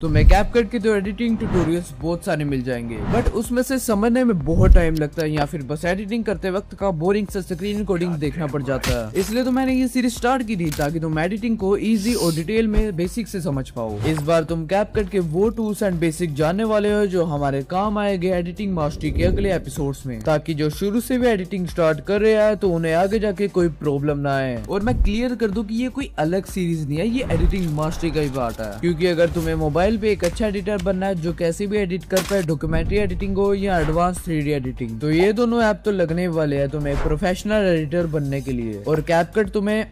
तुम्हें कैपकट के तो एडिटिंग ट्यूटोरियल्स बहुत सारे मिल जाएंगे, बट उसमें से समझने में बहुत टाइम लगता है या फिर बस एडिटिंग करते वक्त का बोरिंग सा स्क्रीन रिकॉर्डिंग देखना पड़ जाता है। इसलिए तो मैंने ये सीरीज स्टार्ट की थी ताकि तुम एडिटिंग को इजी और डिटेल में बेसिक से समझ पाओ। इस बार तुम कैपकट के वो टूल्स एंड बेसिक जानने वाले हो जो हमारे काम आएंगे एडिटिंग मास्टरी के अगले एपिसोड्स में, ताकि जो शुरू से भी एडिटिंग स्टार्ट कर रहे हैं तो उन्हें आगे जाके कोई प्रॉब्लम ना आए। और मैं क्लियर कर दूं कि ये कोई अलग सीरीज नहीं है, ये एडिटिंग मास्टरी का ही पार्ट है। क्योंकि अगर तुम्हें मोबाइल पे एक अच्छा एडिटर बनना है जो कैसे भी एडिट कर पाए, डॉक्यूमेंट्री एडिटिंग हो या एडवांस 3D एडिटिंग, तो ये दोनों ऐप तो लगने वाले हैं तुम्हें प्रोफेशनल एडिटर बनने के लिए। और कैपकट तुम्हें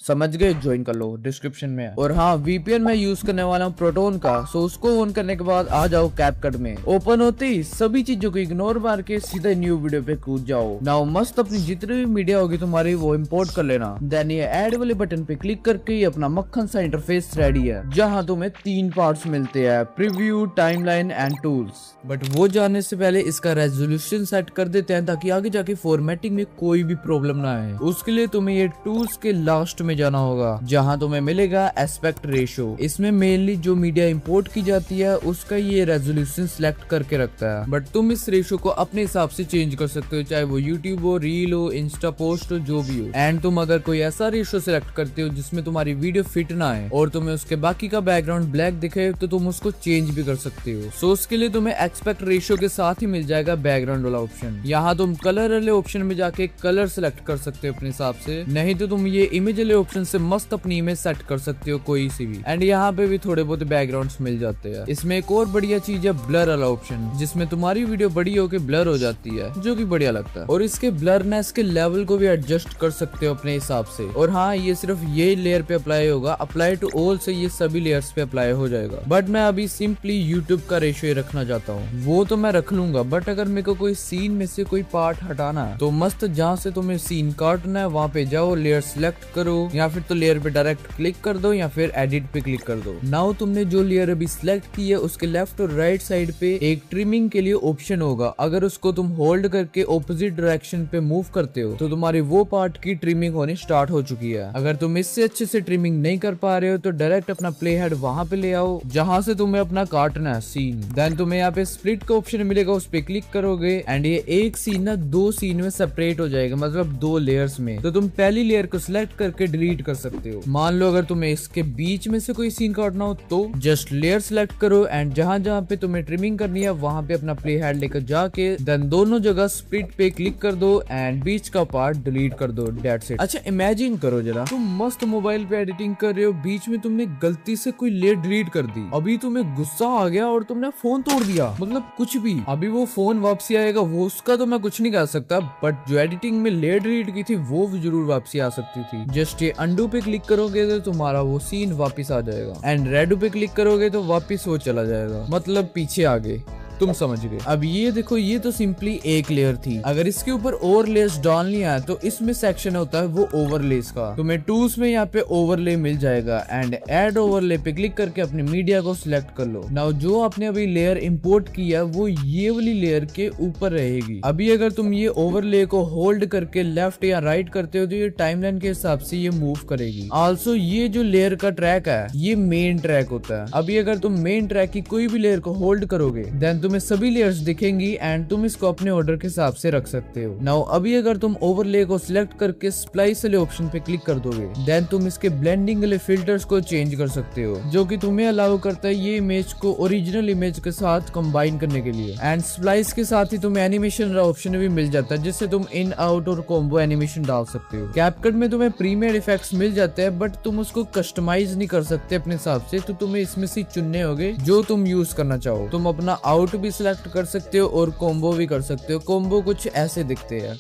समझ गए, ज्वाइन कर लो, डिस्क्रिप्शन में है। और हाँ, वीपीएन मैं यूज करने वाला हूँ प्रोटोन का, सो उसको ऑन करने के बाद आ जाओ कैपकट में। ओपन होते ही सभी चीजों को इग्नोर मार के सीधे न्यू वीडियो पे कूद जाओ। नाउ मस्त अपनी जितनी भी मीडिया होगी तुम्हारी वो इम्पोर्ट कर लेना। देन ये ऐड वाले बटन पे क्लिक करके ही अपना मक्खन सा इंटरफेस रेडी है, जहाँ तुम्हें 3 पार्ट्स मिलते हैं, preview, timeline and tools. But वो जानने से पहले इसका रेजोल्यूशन सेट कर देते हैं ताकि आगे जाके फॉर्मेटिंग में कोई भी प्रॉब्लम ना आए। उसके लिए तुम्हें ये टूल्स के लास्ट में जाना होगा, जहां तुम्हें मिलेगा एस्पेक्ट रेशियो। इसमें मेनली जो मीडिया इंपोर्ट की जाती है उसका ये रेजोल्यूशन सिलेक्ट करके रखता है, बट तुम इस रेशियो को अपने हिसाब से चेंज कर सकते हो, चाहे वो यूट्यूब हो, रील हो, इंस्टा पोस्ट हो, जो भी हो। एंड तुम अगर कोई ऐसा रेशियो सिलेक्ट करते हो जिसमें तुम्हारी वीडियो फिट ना आए और तुम्हें उसके बाकी का बैकग्राउंड ब्लैक दिखे तो तुम उसको चेंज भी कर सकते हो। सो उसके लिए तुम्हें एक्सपेक्ट रेशियो के साथ ही मिल जाएगा बैकग्राउंड वाला ऑप्शन। यहाँ तुम कलर वाले ऑप्शन में जाके कलर सिलेक्ट कर सकते हो अपने हिसाब से, नहीं तो तुम ये इमेज वाले ऑप्शन से मस्त अपनी इमेज सेट कर सकते हो कोई सी भी। एंड यहाँ पे भी थोड़े बहुत बैकग्राउंड्स मिल जाते हैं। इसमें एक और बढ़िया चीज है ब्लर वाला ऑप्शन, जिसमें तुम्हारी वीडियो बड़ी होकर ब्लर हो जाती है, जो कि बढ़िया लगता है। और इसके ब्लरनेस के लेवल को भी एडजस्ट कर सकते हो अपने हिसाब से। और हाँ, ये सिर्फ ये लेयर पे अप्लाई होगा, अप्लाई टू ऑल से ये सभी लेयर्स पे अप्लाई हो जाएगा। बट मैं अभी सिंपली यूट्यूब का रेशियो रखना चाहता हूँ, वो तो मैं रख लूंगा। बट अगर मेरे को कोई सीन में से कोई पार्ट हटाना है तो मस्त जहाँ से तुम्हें सीन काटना है वहाँ पे जाओ, लेयर सिलेक्ट करो, या फिर तो लेयर पे डायरेक्ट क्लिक कर दो या फिर एडिट पे क्लिक कर दो। नाउ तुमने जो लेयर अभी सिलेक्ट की है उसके लेफ्ट और राइट साइड पे एक ट्रिमिंग के लिए ऑप्शन होगा। अगर उसको तुम होल्ड करके ऑपोजिट डायरेक्शन पे मूव करते हो तो तुम्हारी वो पार्ट की ट्रिमिंग होनी स्टार्ट हो चुकी है। अगर तुम इससे अच्छे से ट्रिमिंग नहीं कर पा रहे हो तो डायरेक्ट अपना प्ले हेड वहां पे ले आओ जहां से तुम्हें अपना काटना है सीन। देन तुम्हें यहाँ पे स्प्लिट का ऑप्शन मिलेगा, उस पे क्लिक करोगे एंड ये एक सीन ना 2 सीन में सेपरेट हो जाएगा, मतलब 2 लेयर्स में। तो तुम पहली लेयर को सिलेक्ट करके डिलीट कर सकते हो। मान लो अगर तुम्हें इसके बीच में से कोई सीन काटना हो तो जस्ट लेयर सिलेक्ट करो एंड जहां जहां पे तुम्हें ट्रिमिंग करनी है वहां पे अपना प्ले हेड लेकर जाके देन दोनों जगह स्प्लिट पे क्लिक कर दो एंड बीच का पार्ट डिलीट कर दो। That's it. अच्छा, इमेजिन करो जरा, तुम मस्त मोबाइल पे एडिटिंग कर रहे हो, बीच में तुमने गलती से कोई लेयर डिलीट कर दी, अभी तुम्हें गुस्सा आ गया और तुमने फोन तोड़ दिया, मतलब कुछ भी। अभी वो फोन वापसी आएगा, वो उसका तो मैं कुछ नहीं कर सकता, बट जो एडिटिंग में लेयर डिलीट की थी वो जरूर वापसी आ सकती थी। जस्ट ये अंडू पे क्लिक करोगे तो तुम्हारा वो सीन वापस आ जाएगा एंड रेडो पे क्लिक करोगे तो वापस वो चला जाएगा, मतलब पीछे आगे। तुम समझ गए। अब ये देखो, ये तो सिंपली एक लेयर थी। अगर इसके ऊपर ओवरलेस डालनी है तो इसमें सेक्शन होता है वो ओवरलेस का। तुम्हें टूल्स में यहाँ पे ओवरले मिल जाएगा एंड ऐड ओवरले पे क्लिक करके अपनी मीडिया को सिलेक्ट कर लो। नाउ जो आपने अभी लेयर इंपोर्ट किया वो ये वाली लेयर के ऊपर रहेगी। अभी अगर तुम ये ओवरले को होल्ड करके लेफ्ट या राइट करते हो तो ये टाइमलाइन के हिसाब से ये मूव करेगी। आल्सो ये जो लेयर का ट्रैक है ये मेन ट्रैक होता है। अभी अगर तुम मेन ट्रैक की कोई भी लेयर को होल्ड करोगे देन तुम्हें सभी लेयर्स दिखेंगी एंड तुम इसको अपने ऑर्डर के हिसाब से रख सकते हो। नाउ अभी अगर तुम ओवरले को सिलेक्ट करके स्प्लाइस वाले ऑप्शन पे क्लिक कर दोगे देन तुम इसके ब्लेंडिंग वाले फिल्टर्स को चेंज कर सकते हो, जो कि तुम्हें अलाउ करता है ये इमेज को ओरिजिनल इमेज के साथ कंबाइन करने के लिए। एंड स्प्लाइस के साथ ही तुम्हें एनिमेशन ऑप्शन भी मिल जाता है, जिससे तुम इन, आउट और कॉम्बो एनिमेशन डाल सकते हो। कैपकट में तुम्हें प्रीमियर इफेक्ट्स मिल जाते हैं बट तुम उसको कस्टमाइज नहीं कर सकते अपने हिसाब से, तो तुम्हें इसमें से चुनने होंगे जो तुम यूज करना चाहो। तुम अपना आउट भी सिलेक्ट कर सकते हो और कॉम्बो भी कर सकते हो। कॉम्बो कुछ ऐसे दिखते हैं।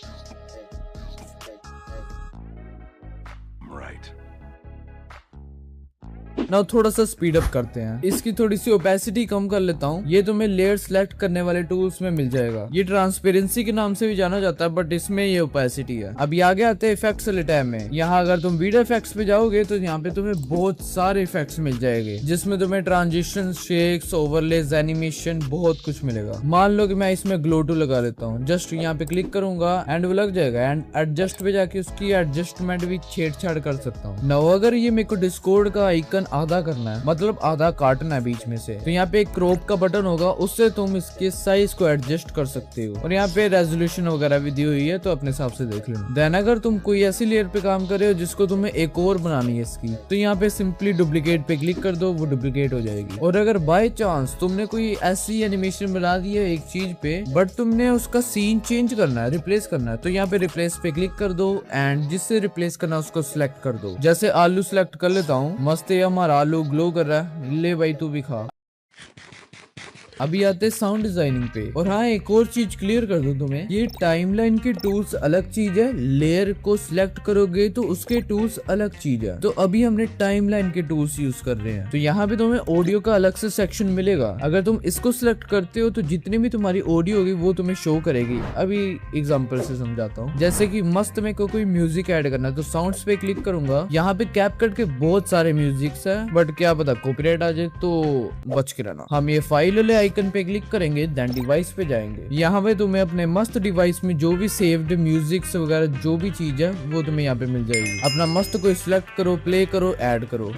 नाउ थोड़ा सा स्पीड अप करते हैं, इसकी थोड़ी सी ओपेसिटी कम कर लेता हूँ। ये तुम्हें लेयर सिलेक्ट करने वाले टूल्स में मिल जाएगा। ये ट्रांसपेरेंसी के नाम से भी जाना जाता है बट इसमें ये ओपेसिटी है। अभी आगे आते हैं इफेक्ट्स वाले टैब में। यहाँ अगर तुम वीडियो इफेक्ट्स पे जाओगे तो यहाँ पे तुम्हें बहुत सारे इफेक्ट्स मिल जाएंगे, जिसमें तुम्हें ट्रांजिशन, शेक्स, ओवरलेस, एनिमेशन बहुत कुछ मिलेगा। मान लो कि मैं इसमें ग्लो टू लगा लेता हूँ, जस्ट यहाँ पे क्लिक करूंगा एंड वो लग जाएगा एंड एडजस्ट पे जाके उसकी एडजस्टमेंट भी छेड़छाड़ कर सकता हूँ। नाउ अगर ये मेरे को डिस्कॉर्ड का आइकन आ आधा करना है, मतलब आधा काटना है बीच में से। तो यहाँ पे एक क्रॉप का बटन होगा, उससे तुम इसके साइज को एडजस्ट कर सकते हो। और यहाँ पे रेजोल्यूशन वगैरह भी दी हुई है, तो अपने हिसाब से देख लेना। देन अगर तुम कोई ऐसी लेयर पे काम कर रहे हो जिसको तुम्हें एक और बनानी है इसकी, तो यहाँ पे सिंपली डुप्लीकेट पे क्लिक कर दो, वो डुप्लीकेट हो जाएगी। और अगर बाय चांस तुमने कोई ऐसी एनिमेशन बना दी है एक चीज पे, बट तुमने उसका सीन चेंज करना है, रिप्लेस करना है, तो यहाँ पे रिप्लेस पे क्लिक कर दो एंड जिससे रिप्लेस करना उसको सिलेक्ट कर दो। जैसे आलू सिलेक्ट कर लेता हूँ, मस्त है हमारा आलू ग्लो कर रहा है, ले भाई तू भी खा। अभी आते हैं साउंड डिजाइनिंग पे। और हाँ, एक और चीज क्लियर कर दूं तुम्हें, ये टाइमलाइन के टूल्स अलग चीज है, लेयर को सिलेक्ट करोगे तो उसके टूल्स अलग चीज है। तो अभी हमने टाइमलाइन के टूल्स यूज कर रहे हैं। तो यहाँ पे तुम्हें ऑडियो का अलग से सेक्शन मिलेगा। अगर तुम इसको सिलेक्ट करते हो तो जितनी भी तुम्हारी ऑडियो होगी वो तुम्हें शो करेगी। अभी एग्जाम्पल से समझाता हूँ। जैसे कि मस्त में कोई म्यूजिक ऐड करना है, तो साउंड्स पे क्लिक करूंगा। यहाँ पे कैपकट के बहुत सारे म्यूजिक्स है, बट क्या पता कॉपीराइट आ जाए, तो बच के रहना। हम ये फाइल आइकन पे क्लिक करेंगे, देन डिवाइस पे जाएंगे। यहाँ पे तुम्हें अपने मस्त डिवाइस में जो भी सेव्ड म्यूजिक्स वगैरह जो भी चीज है वो तुम्हें यहाँ पे मिल जाएगी। अपना मस्त कोई सिलेक्ट करो, प्ले करो, ऐड करो।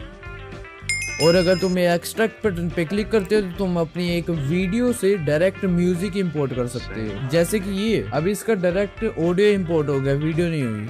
और अगर तुम एक्सट्रैक्ट बटन पे क्लिक करते हो तो तुम अपनी एक वीडियो से डायरेक्ट म्यूजिक इंपोर्ट कर सकते हो। जैसे कि ये अभी इसका डायरेक्ट ऑडियो इंपोर्ट हो गया, वीडियो नहीं हुई।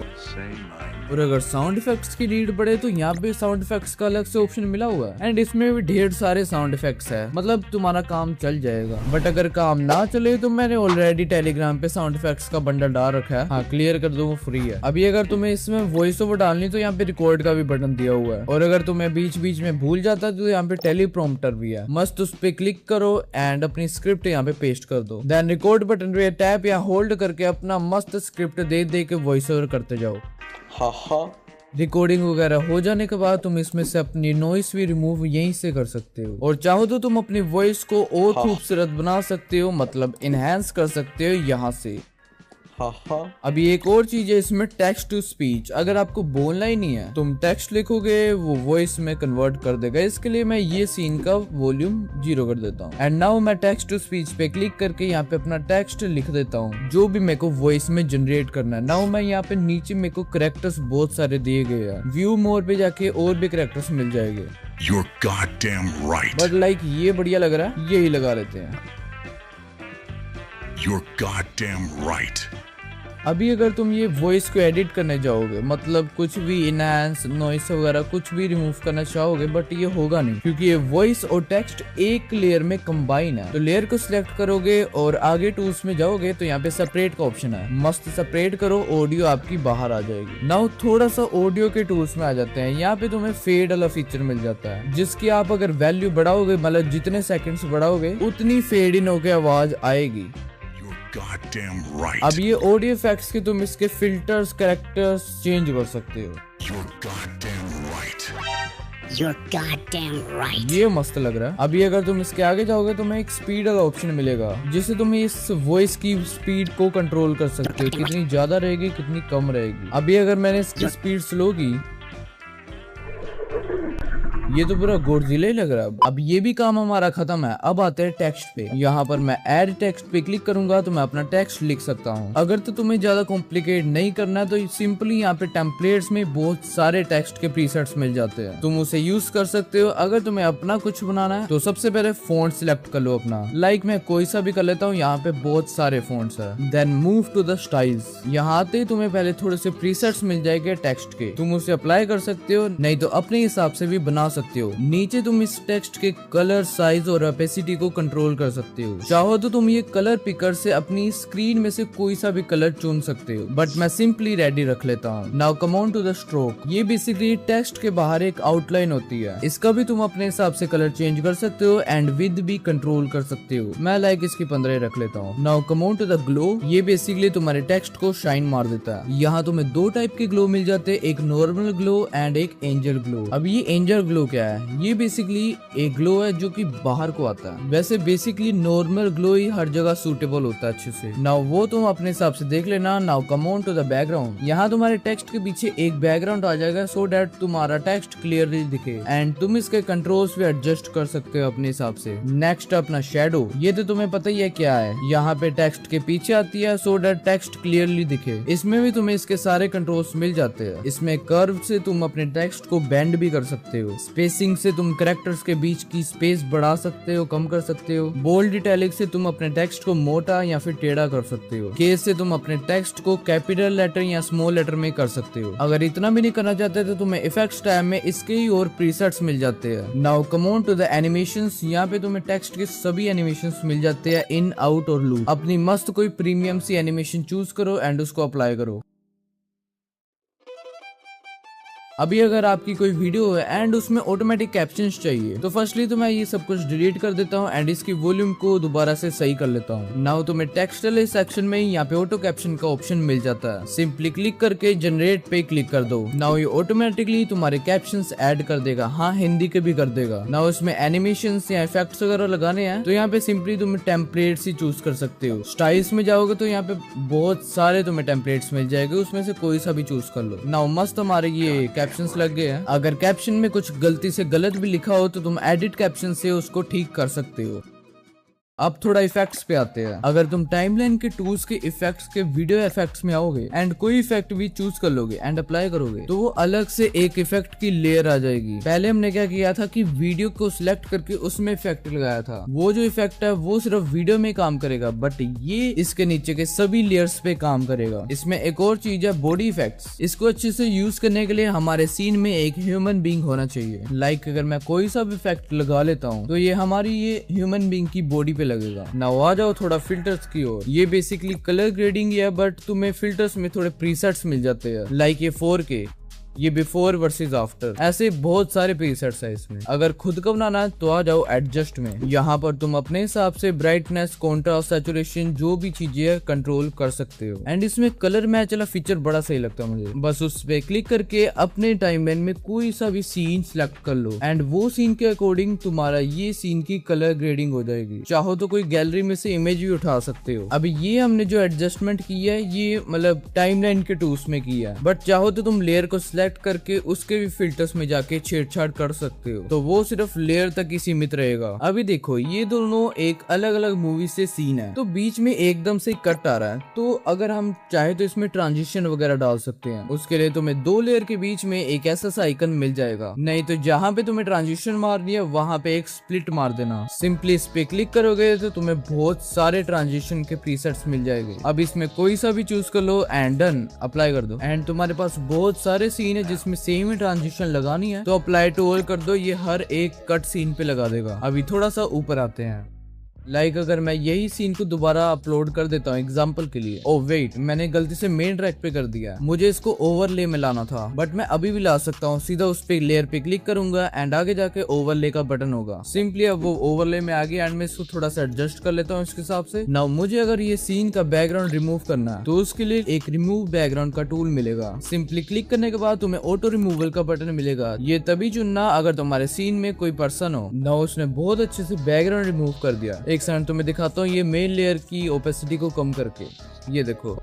और अगर साउंड इफेक्ट्स की नीड पड़े तो यहाँ पे साउंड इफेक्ट्स का अलग से ऑप्शन मिला हुआ है, एंड इसमें भी ढेर सारे साउंड इफेक्ट्स है, मतलब तुम्हारा काम चल जाएगा। बट अगर काम ना चले तो मैंने ऑलरेडी टेलीग्राम पे साउंड इफेक्ट्स का बंडल डाल रखा है, हाँ क्लियर कर दो, वो फ्री है। अभी अगर तुम्हें इसमें वॉइस ओवर डालनी तो यहाँ पे रिकॉर्ड का भी बटन दिया हुआ है। और अगर तुम्हें बीच बीच में भूल जाता है तो यहाँ पे टेलीप्रॉम्प्टर भी है, मस्त उस पे क्लिक करो एंड अपनी स्क्रिप्ट यहाँ पे पेस्ट कर दो। देन रिकॉर्ड बटन पे टैप या होल्ड करके अपना मस्त स्क्रिप्ट दे के वॉइस ओवर करते जाओ। रिकॉर्डिंग वगैरह हो जाने के बाद तुम इसमें से अपनी नॉइस भी रिमूव यहीं से कर सकते हो। और चाहो तो तुम अपनी वॉइस को और खूबसूरत बना सकते हो, मतलब इनहेंस कर सकते हो यहाँ से। अभी एक और चीज है इसमें, टेक्स्ट टू स्पीच। अगर आपको बोलना ही नहीं है, तुम टेक्स्ट लिखोगे वो वॉइस में कन्वर्ट कर देगा। इसके लिए मैं ये सीन का वॉल्यूम 0 कर देता हूँ। एंड नाउ मैं टेक्स्ट टू स्पीच पे क्लिक करके यहाँ पे अपना टेक्स्ट लिख देता हूँ जो भी मेरे को वॉइस में जनरेट करना है। नाउ मैं यहाँ पे नीचे मेरे को कैरेक्टर्स बहुत सारे दिए गए हैं, व्यू मोर पे जाके और भी कैरेक्टर्स मिल जाएंगे। You're goddamn right. But like ये बढ़िया लग रहा है, यही लगा लेते हैं। You're goddamn right. अभी अगर तुम ये वॉइस को एडिट करने जाओगे, मतलब कुछ भी इनहैंस, नॉइस वगैरह कुछ भी रिमूव करना चाहोगे, बट ये होगा नहीं क्योंकि ये वॉइस और टेक्स्ट एक लेयर में कंबाइन है। तो लेयर को सिलेक्ट करोगे और आगे टूल्स में जाओगे तो यहाँ पे सेपरेट का ऑप्शन है, मस्त सेपरेट करो, ऑडियो आपकी बाहर आ जाएगी। नाउ थोड़ा सा ऑडियो के टूल्स में आ जाते हैं। यहाँ पे तुम्हें फेड वाला फीचर मिल जाता है, जिसकी आप अगर वैल्यू बढ़ाओगे, मतलब जितने सेकंड्स बढ़ाओगे उतनी फेड इन होकर आवाज आएगी। Goddamn right. अब ये ऑडियो इफेक्ट्स के तुम इसके फिल्टर्स, कैरेक्टर्स चेंज कर सकते हो। You're goddamn right. You're goddamn right. ये मस्त लग रहा है। अभी अगर तुम इसके आगे जाओगे तो तुम्हें एक स्पीड का ऑप्शन मिलेगा, जिससे तुम इस वॉइस की स्पीड को कंट्रोल कर सकते हो, कितनी ज्यादा रहेगी कितनी कम रहेगी। अभी अगर मैंने इसकी स्पीड स्लो की, ये तो पूरा गोडजिला ही लग रहा है। अब ये भी काम हमारा खत्म है। अब आते हैं टेक्स्ट पे। यहाँ पर मैं ऐड टेक्स्ट पे क्लिक करूंगा तो मैं अपना टेक्स्ट लिख सकता हूँ। अगर तो तुम्हें ज्यादा कॉम्प्लिकेट नहीं करना है तो सिंपली यहाँ पे टेम्पलेट्स में बहुत सारे टेक्स्ट के प्रीसेट्स मिल जाते हैं, तुम उसे यूज कर सकते हो। अगर तुम्हें अपना कुछ बनाना है तो सबसे पहले फॉन्ट सिलेक्ट कर लो अपना, लाइक मैं कोई सा भी कर लेता हूँ। यहाँ पे बहुत सारे फॉन्ट्स है। Then move to the styles. यहाँ आते ही तुम्हें पहले थोड़े से प्रीसेट्स मिल जाएंगे टेक्स्ट के, तुम उसे अप्लाई कर सकते हो, नहीं तो अपने हिसाब से भी बना सकते हो। नीचे तुम इस टेक्स्ट के कलर, साइज और ओपेसिटी को कंट्रोल कर सकते हो। चाहो तो तुम ये कलर पिकर से अपनी स्क्रीन में से कोई सा भी कलर चुन सकते हो, बट मैं सिंपली रेडी रख लेता हूँ। Now come on to the stroke. ये बेसिकली टेक्स्ट के बाहर एक आउटलाइन होती है, इसका भी तुम अपने हिसाब से कलर चेंज कर सकते हो एंड विद भी कंट्रोल कर सकते हो। मैं लाइक इसकी 15 रख लेता हूँ। Now come on to the glow. ये बेसिकली तुम्हारे टेक्स्ट को शाइन मार देता है। यहाँ तुम्हें 2 टाइप के ग्लो मिल जाते हैं, एक नॉर्मल ग्लो एंड एक एंजल ग्लो। अब ये एंजल ग्लो क्या है? ये बेसिकली एक ग्लो है जो कि बाहर को आता है। वैसे बेसिकली नॉर्मल ग्लो ही हर जगह सूटेबल होता है अच्छे से। नाउ वो तुम अपने हिसाब से देख लेना। Now come on to the background. यहाँ तुम्हारे टेक्स्ट के पीछे एक बैकग्राउंड आ जाएगा सो दैट तुम्हारा टेक्स्ट क्लियरली दिखे एंड तुम इसके कंट्रोल्स भी एडजस्ट कर सकते हो अपने हिसाब से। नेक्स्ट अपना शेडो। ये तो तुम्हें पता ही है क्या है, यहाँ पे टेक्स्ट के पीछे आती है सो दैट टेक्स्ट क्लियरली दिखे। इसमें भी तुम्हें इसके सारे कंट्रोल्स मिल जाते हैं। इसमें कर्व से तुम अपने टेक्स्ट को बेंड भी कर सकते हो। स्पेसिंग से तुम कैरेक्टर्स के बीच की स्पेस बढ़ा सकते हो, कम कर सकते हो। बोल्ड इटैलिक से तुम अपने टेक्स्ट को मोटा या फिर टेढ़ा कर सकते हो। केस से तुम अपने टेक्स्ट को कैपिटल लेटर या स्मॉल लेटर में कर सकते हो। अगर इतना भी नहीं करना चाहते तो तुम्हें इफेक्ट्स टैब में इसके ही और प्रीसेट्स मिल जाते हैं। Now come on to the animations. यहाँ पे तुम्हें टेक्स्ट के सभी एनिमेशंस मिल जाते हैं, इन, आउट और लूप। अपनी मस्त कोई प्रीमियम सी एनिमेशन चूज करो एंड उसको अप्लाई करो। अभी अगर आपकी कोई वीडियो है एंड उसमें ऑटोमेटिक कैप्शंस चाहिए तो फर्स्टली तो मैं ये सब कुछ डिलीट कर देता हूँ एंड इसकी वॉल्यूम को दोबारा से सही कर लेता हूँ। नाउ तुम्हें टेक्स्ट वाले सेक्शन में यहाँ पे ऑटो कैप्शन का ऑप्शन मिल जाता है। सिंपली क्लिक करके जनरेट पे क्लिक कर दो। नाउ ये ऑटोमेटिकली तुम्हारे कैप्शंस ऐड कर देगा। हाँ, हिंदी के भी कर देगा। नाउ इसमें एनिमेशंस या इफेक्ट्स वगैरह लगाने हैं तो यहाँ पे सिंपली तुम टेम्पलेट्स ही चूज कर सकते हो। स्टाइल्स में जाओगे तो यहाँ पे बहुत सारे तुम्हें टेम्पलेट्स मिल जाएंगे, उसमें से कोई सा भी चूज कर लो। नाउ मस्त हमारे ये कैप्शंस लग गए हैं। अगर कैप्शन में कुछ गलती से गलत भी लिखा हो तो तुम एडिट कैप्शन से उसको ठीक कर सकते हो। अब थोड़ा इफेक्ट्स पे आते हैं। अगर तुम टाइमलाइन के टूल्स के इफेक्ट्स के वीडियो इफेक्ट्स में आओगे एंड कोई इफेक्ट भी चूज कर लोगे एंड अप्लाई करोगे तो वो अलग से एक इफेक्ट की लेयर आ जाएगी। पहले हमने क्या किया था कि वीडियो को सिलेक्ट करके उसमें इफेक्ट लगाया था। वो जो इफेक्ट है वो सिर्फ वीडियो में काम करेगा, बट ये इसके नीचे के सभी लेयर्स पे काम करेगा। इसमें एक और चीज है बॉडी इफेक्ट्स। इसको अच्छे से यूज करने के लिए हमारे सीन में एक ह्यूमन बीइंग होना चाहिए। लाइक अगर मैं कोई सा भी इफेक्ट लगा लेता हूँ तो ये हमारी ये ह्यूमन बीइंग की बॉडी पे लगेगा। नाउ आ जाओ थोड़ा फिल्टर्स की ओर। ये बेसिकली कलर ग्रेडिंग है, बट तुम्हें फिल्टर्स में थोड़े प्रीसेट्स मिल जाते हैं। लाइक ये 4K, ये बिफोर वर्सेस आफ्टर, ऐसे बहुत सारे प्रीसेट्स है इसमें। अगर खुद का बनाना है तो आ जाओ एडजस्ट में। यहाँ पर तुम अपने हिसाब से ब्राइटनेस, कॉन्ट्रास्ट, सैचुरेशन जो भी चीजें है कंट्रोल कर सकते हो। एंड इसमें कलर मैच वाला फीचर बड़ा सही लगता है मुझे। बस उस पे क्लिक करके अपने टाइमलाइन में कोई सा भी सीन सिलेक्ट कर लो एंड वो सीन के अकॉर्डिंग तुम्हारा ये सीन की कलर ग्रेडिंग हो जाएगी। चाहो तो कोई गैलरी में से इमेज भी उठा सकते हो। अभी ये हमने जो एडजस्टमेंट की है ये मतलब टाइमलाइन के टूल्स में किया है, बट चाहो तो तुम लेयर को सिलेक्ट करके उसके भी फिल्टर्स में जाके छेड़छाड़ कर सकते हो, तो वो सिर्फ लेयर तक ही सीमित रहेगा। अभी देखो ये दोनों एक अलग अलग मूवी से सीन है तो बीच में एकदम से कट आ रहा है, तो अगर हम चाहे तो इसमें ट्रांजिशन वगैरह डाल सकते हैं। उसके लिए तुम्हें दो लेयर के बीच में एक ऐसा सा आइकन मिल जाएगा, नहीं तो जहाँ पे तुम्हें ट्रांजिशन मारनी है वहाँ पे एक स्प्लिट मार देना। सिंपली इस पे क्लिक करोगे तो तुम्हें बहुत सारे ट्रांजिशन के प्रीसेट्स मिल जाएंगे। अब इसमें कोई सा भी चूज कर लो एंड डन, अप्लाई कर दो। एंड तुम्हारे पास बहुत सारे सीन है जिसमें सेम ही ट्रांजिशन लगानी है तो अप्लाई टू ऑल कर दो, ये हर एक कट सीन पे लगा देगा। अभी थोड़ा सा ऊपर आते हैं। लाइक अगर मैं यही सीन को दोबारा अपलोड कर देता हूँ एग्जाम्पल के लिए। ओ वेट, मैंने गलती से मेन ट्रैक पे कर दिया, मुझे इसको ओवरले में लाना था, बट मैं अभी भी ला सकता हूँ। सीधा उस पे लेयर पे क्लिक करूंगा एंड आगे जाके ओवरले का बटन होगा। सिंपली अब वो ओवरले में आ गया एंड मैं इसको थोड़ा सा एडजस्ट कर लेता हूँ इसके हिसाब से। नाउ मुझे अगर ये सीन का बैकग्राउंड रिमूव करना है तो उसके लिए एक रिमूव बैकग्राउंड का टूल मिलेगा। सिंपली क्लिक करने के बाद तुम्हें ऑटो रिमूवल का बटन मिलेगा। ये तभी चुनना अगर तुम्हारे सीन में कोई पर्सन हो। नाउ उसने बहुत अच्छे से बैकग्राउंड रिमूव कर दिया। एक सेकंड तुम्हें दिखाता हूँ ये मेन लेयर की ओपेसिटी को कम करके, ये देखो।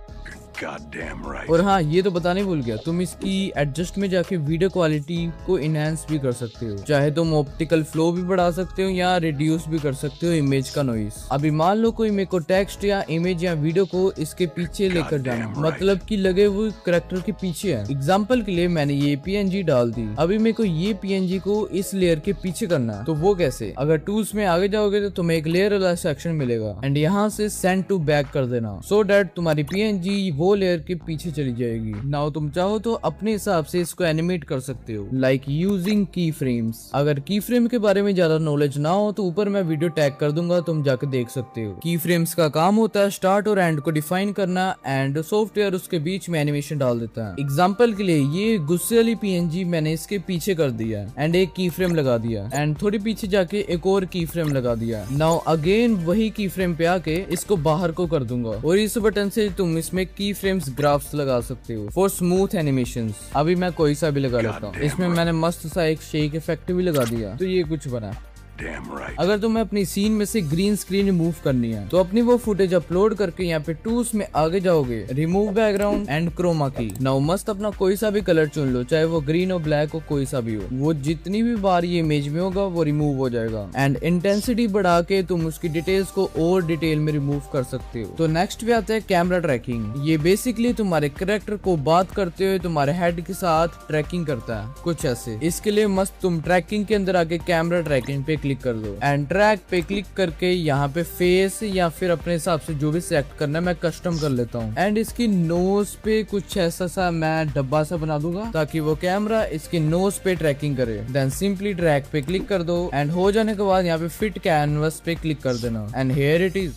Goddamn right. और हाँ, ये तो बताने भूल गया, तुम इसकी एडजस्ट में जाके वीडियो क्वालिटी को इनहेंस भी कर सकते हो। चाहे तुम ऑप्टिकल फ्लो भी बढ़ा सकते हो या रिड्यूस भी कर सकते हो इमेज का नॉइस। अभी मान लो कोई मेरे को टेक्स्ट या इमेज या वीडियो को इसके पीछे लेकर जाना, मतलब कि लगे वो करेक्टर के पीछे है। एग्जाम्पल के लिए मैंने ये PNG डाल दी। अभी मेरे को ये PNG को इस लेयर के पीछे करना है, तो वो कैसे? अगर टूल्स में आगे जाओगे तो तुम्हें एक लेयर वाला सेक्शन मिलेगा एंड यहाँ से सेंड टू बैक कर देना, सो दैट तुम्हारी PNG वो लेयर के पीछे चली जाएगी। नाउ तुम चाहो तो अपने हिसाब से इसको एनिमेट कर सकते हो, लाइक यूजिंग की फ्रेम्स। अगर की फ्रेम के बारे में ज्यादा नॉलेज ना हो तो ऊपर मैं वीडियो टैग कर दूंगा, तुम जाके देख सकते हो। की फ्रेम्स का काम होता है स्टार्ट और एंड को डिफाइन करना एंड सॉफ्टवेयर उसके बीच में एनिमेशन डाल देता है। एग्जाम्पल के लिए ये गुस्से वाली PNG मैंने इसके पीछे कर दिया एंड एक की फ्रेम लगा दिया एंड थोड़ी पीछे जाके एक और की फ्रेम लगा दिया। नाउ अगेन वही की फ्रेम पे आके इसको बाहर को कर दूंगा और इस बटन से तुम इसमें की फ्रेम्स ग्राफ्स लगा सकते हो फॉर स्मूथ एनिमेशंस। अभी मैं कोई सा भी लगा लेता हूँ। इसमें मैंने मस्त सा एक शेक इफेक्ट भी लगा दिया तो ये कुछ बना। Goddamn right. अगर तुम्हें अपनी सीन में से ग्रीन स्क्रीन रिमूव करनी है तो अपनी वो फुटेज अपलोड करके यहाँ पे टूल्स में आगे जाओगे, रिमूव बैकग्राउंड एंड क्रोमा की। नाउ मस्त अपना कोई सा भी कलर चुन लो, चाहे वो ग्रीन हो, ब्लैक हो, कोई सा भी हो। वो जितनी भी बार ये इमेज में होगा वो रिमूव हो जाएगा। एंड इंटेंसिटी बढ़ा के तुम उसकी डिटेल्स को और डिटेल में रिमूव कर सकते हो। तो नेक्स्ट पे आता है कैमरा ट्रैकिंग। ये बेसिकली तुम्हारे कैरेक्टर को बात करते हुए तुम्हारे हेड के साथ ट्रैकिंग करता है, कुछ ऐसे। इसके लिए मस्त तुम ट्रैकिंग के अंदर आके कैमरा ट्रैकिंग पे क्लिक कर दो एंड ट्रैक पे क्लिक करके यहाँ पे फेस या फिर अपने हिसाब से जो भी सिलेक्ट करना है मैं कस्टम कर लेता हूँ। एंड इसकी नोज पे कुछ ऐसा सा मैं डब्बा सा बना दूंगा ताकि वो कैमरा इसकी नोज पे ट्रैकिंग करे। देन सिंपली ट्रैक पे क्लिक कर दो एंड हो जाने के बाद यहाँ पे फिट कैनवस पे क्लिक कर देना एंड हियर इट इज।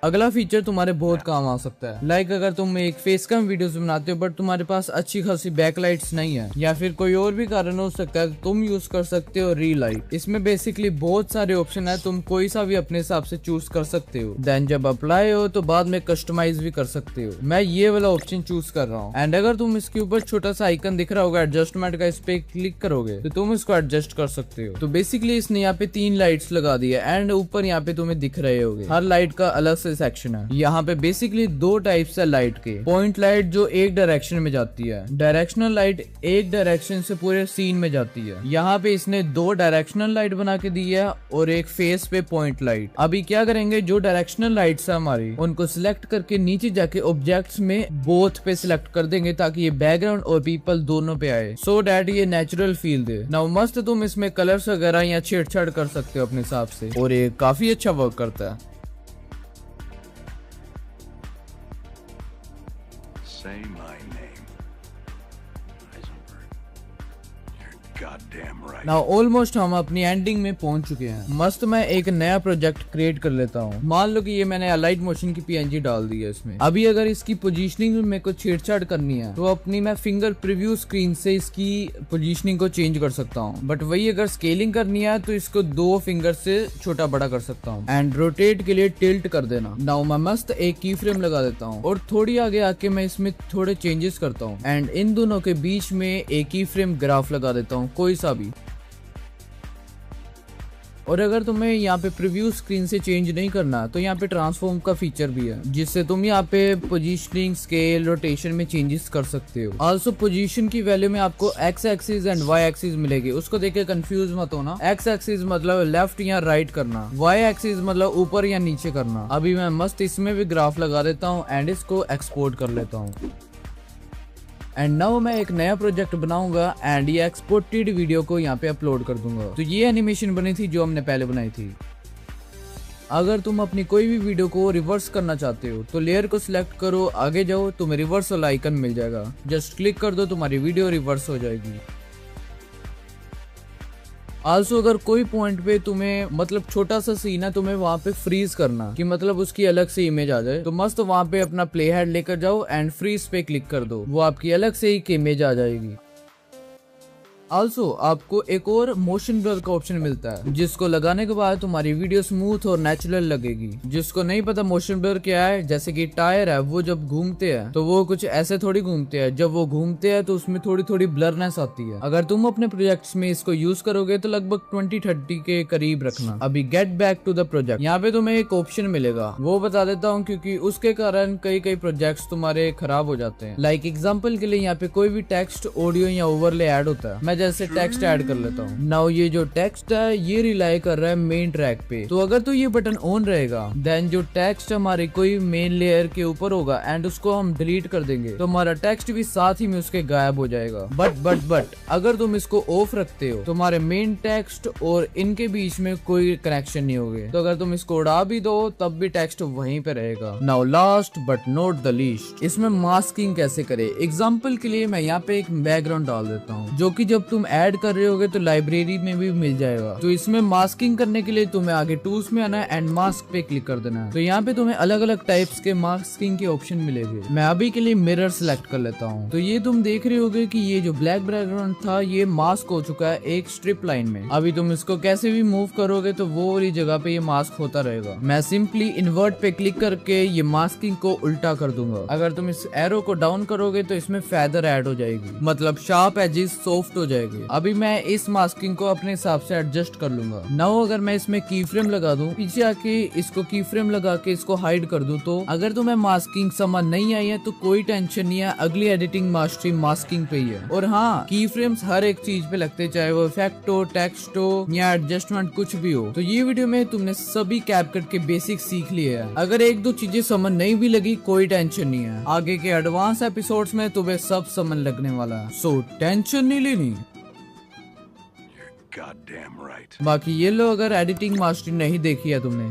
अगला फीचर तुम्हारे बहुत काम आ सकता है। लाइक अगर तुम एक फेस कैम वीडियोस बनाते हो बट तुम्हारे पास अच्छी खासी बैकलाइट्स नहीं है या फिर कोई और भी कारण हो सकता है, तो तुम यूज कर सकते हो रीलाइट। इसमें बेसिकली बहुत सारे ऑप्शन है, तुम कोई सा भी अपने हिसाब से चूज कर सकते हो। देन जब अप्लाई हो तो बाद में कस्टमाइज भी कर सकते हो। मैं ये वाला ऑप्शन चूज कर रहा हूँ। एंड अगर तुम इसके ऊपर छोटा सा आइकन दिख रहा होगा एडजस्टमेंट का, इस पे क्लिक करोगे तो तुम इसको एडजस्ट कर सकते हो। तो बेसिकली इसने यहाँ पे 3 लाइट्स लगा दी है एंड ऊपर यहाँ पे तुम्हें दिख रहे होगे हर लाइट का अलग से सेक्शन है। यहाँ पे बेसिकली 2 टाइप्स है लाइट के। पॉइंट लाइट जो एक डायरेक्शन में जाती है, डायरेक्शनल लाइट एक डायरेक्शन से पूरे सीन में जाती है। यहाँ पे इसने 2 डायरेक्शनल लाइट बना के दी है और एक फेस पे पॉइंट लाइट। अभी क्या करेंगे, जो डायरेक्शनल लाइट्स है हमारी उनको सिलेक्ट करके नीचे जाके ऑब्जेक्ट्स में बोथ पे सिलेक्ट कर देंगे ताकि ये बैकग्राउंड और पीपल दोनों पे आए, सो डैट ये नेचुरल फील दे। नाउ मस्त तुम इसमें कलर्स वगैरह या छेड़छाड़ कर सकते हो अपने हिसाब से और ये काफी अच्छा वर्क करता है। Say my name. Heisenberg. You're goddamn right. Now almost हम अपनी एंडिंग में पहुंच चुके हैं। मस्त मैं एक नया प्रोजेक्ट क्रिएट कर लेता हूँ। मान लो कि ये मैंने अलाइट मोशन की PNG डाल दी है इसमें। अभी अगर इसकी पोजीशनिंग में कुछ छेड़छाड़ करनी है तो अपनी मैं फिंगर प्रीव्यू स्क्रीन से इसकी पोजीशनिंग को चेंज कर सकता हूँ। बट वही अगर स्केलिंग करनी है तो इसको 2 फिंगर से छोटा बड़ा कर सकता हूँ एंड रोटेट के लिए टिल्ट कर देना। नाउ मैं मस्त एक की फ्रेम लगा देता हूँ और थोड़ी आगे आके मैं इसमें थोड़े चेंजेस करता हूँ एंड इन दोनों के बीच में एक की फ्रेम ग्राफ लगा देता हूँ, कोई सा भी। और अगर तुम्हें यहाँ पे प्रीव्यू स्क्रीन से चेंज नहीं करना तो यहाँ पे ट्रांसफॉर्म का फीचर भी है जिससे तुम यहाँ पे पोजीशनिंग, स्केल, रोटेशन में चेंजेस कर सकते हो। आल्सो पोजीशन की वैल्यू में आपको X axis and Y axis मिलेगी, उसको देख के कंफ्यूज मत होना। एक्स एक्सिस मतलब लेफ्ट या राइट करना, वाई एक्सिस मतलब ऊपर या नीचे करना। अभी मैं मस्त इसमें भी ग्राफ लगा देता हूँ एंड इसको एक्सपोर्ट कर लेता हूँ। एंड नाउ मैं एक नया प्रोजेक्ट बनाऊंगा एंड ये एक्सपोर्टेड वीडियो को यहाँ पे अपलोड कर दूंगा। तो ये एनिमेशन बनी थी जो हमने पहले बनाई थी। अगर तुम अपनी कोई भी वीडियो को रिवर्स करना चाहते हो तो लेयर को सिलेक्ट करो, आगे जाओ, तुम्हें रिवर्सल आइकन मिल जाएगा, जस्ट क्लिक कर दो, तुम्हारी वीडियो रिवर्स हो जाएगी। आल्सो अगर कोई पॉइंट पे तुम्हें मतलब छोटा सा सीन है, तुम्हें वहाँ पे फ्रीज करना कि मतलब उसकी अलग से इमेज आ जाए, तो मस्त वहाँ पे अपना प्ले हेड लेकर जाओ एंड फ्रीज पे क्लिक कर दो, वो आपकी अलग से एक इमेज आ जाएगी। आल्सो आपको एक और मोशन ब्लर का ऑप्शन मिलता है जिसको लगाने के बाद तुम्हारी वीडियो स्मूथ और नेचुरल लगेगी। जिसको नहीं पता मोशन ब्लर क्या है, जैसे कि टायर है वो जब घूमते हैं तो वो कुछ ऐसे थोड़ी घूमते हैं, जब वो घूमते हैं तो उसमें थोड़ी थोड़ी ब्लरनेस आती है। अगर तुम अपने प्रोजेक्ट्स में इसको यूज करोगे तो लगभग 20-30 के करीब रखना। अभी get back to the project, यहाँ पे तुम्हें एक ऑप्शन मिलेगा, वो बता देता हूँ क्योंकि उसके कारण कई प्रोजेक्ट्स तुम्हारे खराब हो जाते हैं। लाइक एग्जाम्पल के लिए यहाँ पे कोई भी टेक्स्ट, ऑडियो या ओवरले ऐड होता है, मैं जैसे टेक्स्ट ऐड कर लेता हूँ। नाउ ये जो टेक्स्ट है ये रिलाई कर रहा है मेन ट्रैक पे, तो अगर तो ये बटन ऑन रहेगा देन जो टेक्स्ट हमारे कोई मेन लेयर के ऊपर होगा एंड उसको हम डिलीट कर देंगे तो हमारा टेक्स्ट भी साथ ही में उसके गायब हो जाएगा। बट अगर तुम इसको ऑफ रखते हो तो हमारे मेन टेक्स्ट और इनके बीच में कोई कनेक्शन नहीं होगा। तो अगर तुम इसको उड़ा भी दो तब भी टेक्स्ट वहीं पे रहेगा। Now last but not the least, इसमें मास्किंग कैसे करे। एग्जाम्पल के लिए मैं यहाँ पे एक बैकग्राउंड डाल देता हूँ जो कि जब जब तुम ऐड कर रहे होगे तो लाइब्रेरी में भी मिल जाएगा। तो इसमें मास्किंग करने के लिए तुम्हें आगे टूल्स में आना है एंड मास्क पे क्लिक कर देना है। तो यहाँ पे तुम्हें अलग अलग टाइप्स के मास्किंग के ऑप्शन मिलेंगे। मैं अभी के लिए मिरर सिलेक्ट कर लेता हूँ। तो ये तुम देख रहे होगे कि ये जो ब्लैक बैकग्राउंड था ये मास्क हो चुका है एक स्ट्रिप लाइन में। अभी तुम इसको कैसे भी मूव करोगे तो वो वाली जगह पे ये मास्क होता रहेगा। मैं सिंपली इन्वर्ट पे क्लिक करके ये मास्किंग को उल्टा कर दूंगा। अगर तुम इस एरो को डाउन करोगे तो इसमें फेदर ऐड हो जाएगी, मतलब शार्प एजेस सॉफ्ट हो जाएगी। अभी मैं इस मास्किंग को अपने हिसाब से एडजस्ट कर लूंगा। नाउ अगर मैं इसमें की फ्रेम लगा दूं, पीछे आके इसको की फ्रेम लगा के इसको हाइड कर दूं, तो अगर तुम्हें मास्किंग समझ नहीं आई है तो कोई टेंशन नहीं है, अगली एडिटिंग मास्टरी मास्किंग पे ही है। और हाँ, की फ्रेम्स हर एक चीज पे लगते, चाहे वो इफेक्ट हो, टेक्स्ट हो या एडजस्टमेंट कुछ भी हो। तो ये वीडियो में तुमने सभी कैपकट के बेसिक सीख लिए हैं। अगर एक दो चीजें समझ नहीं भी लगी कोई टेंशन नहीं है, आगे के एडवांस एपिसोड्स में तुम्हें सब समझ लगने वाला है। सो टेंशन नहीं लेनी। You're goddamn right. बाकी ये लो, अगर एडिटिंग मास्टरी नहीं देखी है तुमने